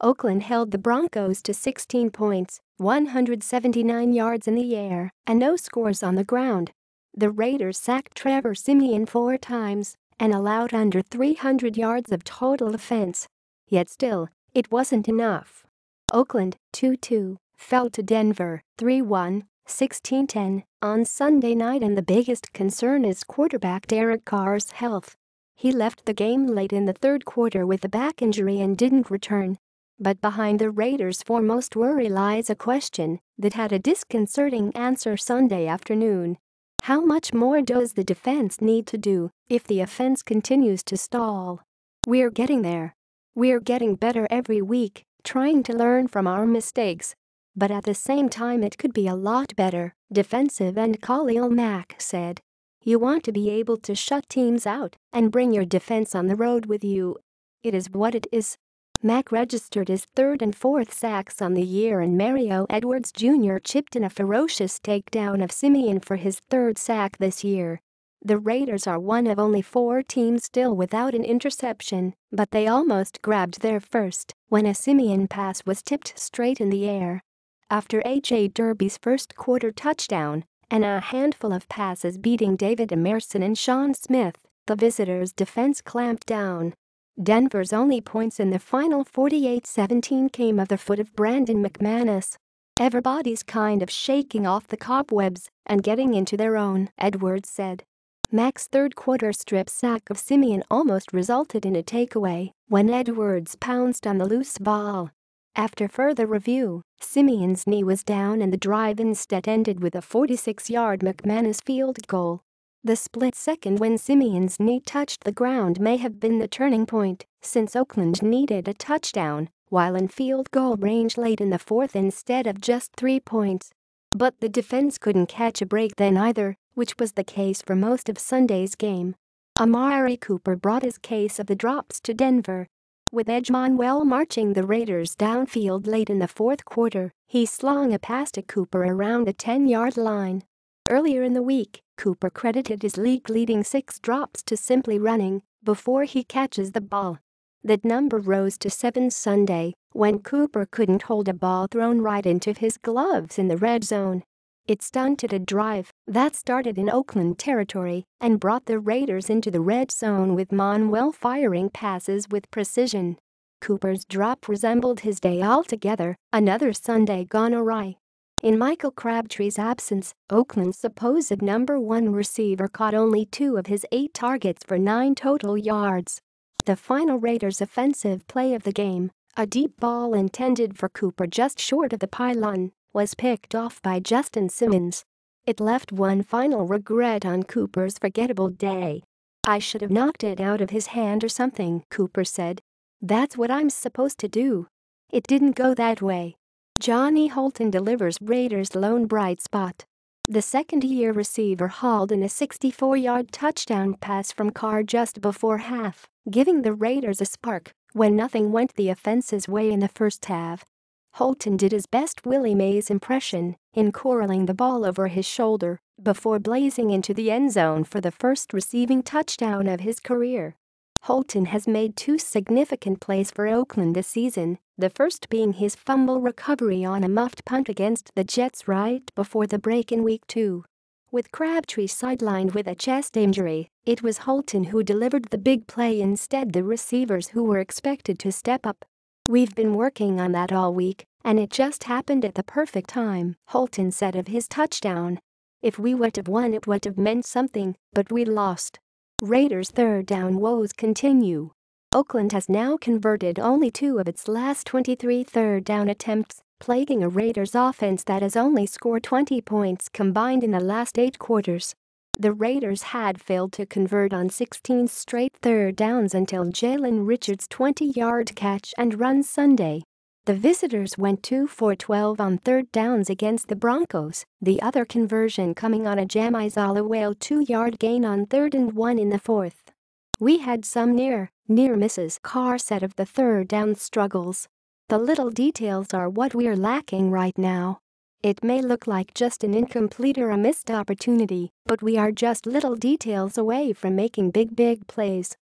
Oakland held the Broncos to 16 points, 179 yards in the air, and no scores on the ground. The Raiders sacked Trevor Siemian 4 times and allowed under 300 yards of total offense. Yet still, it wasn't enough. Oakland, 2-2, fell to Denver, 3-1, 16-10, on Sunday night, and the biggest concern is quarterback Derek Carr's health. He left the game late in the third quarter with a back injury and didn't return. But behind the Raiders' foremost worry lies a question that had a disconcerting answer Sunday afternoon. How much more does the defense need to do if the offense continues to stall? We're getting there. We're getting better every week, trying to learn from our mistakes. But at the same time it could be a lot better, defensive end Khalil Mack said. You want to be able to shut teams out and bring your defense on the road with you. It is what it is. Mack registered his third and fourth sacks on the year, and Mario Edwards Jr. chipped in a ferocious takedown of Siemian for his third sack this year. The Raiders are one of only 4 teams still without an interception, but they almost grabbed their first when a Siemian pass was tipped straight in the air. After A.J. Derby's first quarter touchdown and a handful of passes beating David Emerson and Sean Smith, the visitors' defense clamped down. Denver's only points in the final 48-17 came at the foot of Brandon McManus. Everybody's kind of shaking off the cobwebs and getting into their own, Edwards said. Mack's third-quarter strip sack of Siemian almost resulted in a takeaway when Edwards pounced on the loose ball. After further review, Siemian's knee was down and the drive instead ended with a 46-yard McManus field goal. The split second when Siemian's knee touched the ground may have been the turning point, since Oakland needed a touchdown while in field goal range late in the fourth instead of just 3 points. But the defense couldn't catch a break then either, which was the case for most of Sunday's game. Amari Cooper brought his case of the drops to Denver. With Edgemon marching the Raiders downfield late in the fourth quarter, he slung a pass to Cooper around the 10-yard line. Earlier in the week, Cooper credited his league-leading 6 drops to simply running before he catches the ball. That number rose to 7 Sunday when Cooper couldn't hold a ball thrown right into his gloves in the red zone. It stunted a drive that started in Oakland territory and brought the Raiders into the red zone with Manuel firing passes with precision. Cooper's drop resembled his day altogether, another Sunday gone awry. In Michael Crabtree's absence, Oakland's supposed number 1 receiver caught only 2 of his 8 targets for 9 total yards. The final Raiders' offensive play of the game, a deep ball intended for Cooper just short of the pylon, was picked off by Justin Simmons. It left one final regret on Cooper's forgettable day. I should have knocked it out of his hand or something, Cooper said. That's what I'm supposed to do. It didn't go that way. Johnny Holton delivers Raiders' lone bright spot. The second-year receiver hauled in a 64-yard touchdown pass from Carr just before half, giving the Raiders a spark when nothing went the offense's way in the first half. Holton did his best Willie Mays impression in curling the ball over his shoulder before blazing into the end zone for the first receiving touchdown of his career. Holton has made 2 significant plays for Oakland this season, the first being his fumble recovery on a muffed punt against the Jets right before the break in Week 2. With Crabtree sidelined with a chest injury, it was Holton who delivered the big play instead the receivers who were expected to step up. We've been working on that all week, and it just happened at the perfect time, Holton said of his touchdown. If we would have won it would have meant something, but we lost. Raiders' third down woes continue. Oakland has now converted only 2 of its last 23 third down attempts, plaguing a Raiders offense that has only scored 20 points combined in the last 8 quarters. The Raiders had failed to convert on 16 straight third downs until Jalen Richards' 20-yard catch and run Sunday. The visitors went 2 for 12 on third downs against the Broncos, the other conversion coming on a Jamize Whale 2-yard gain on 3rd and 1 in the fourth. We had some near misses, Carr said of the third down struggles. The little details are what we're lacking right now. It may look like just an incomplete or a missed opportunity, but we are just little details away from making big plays.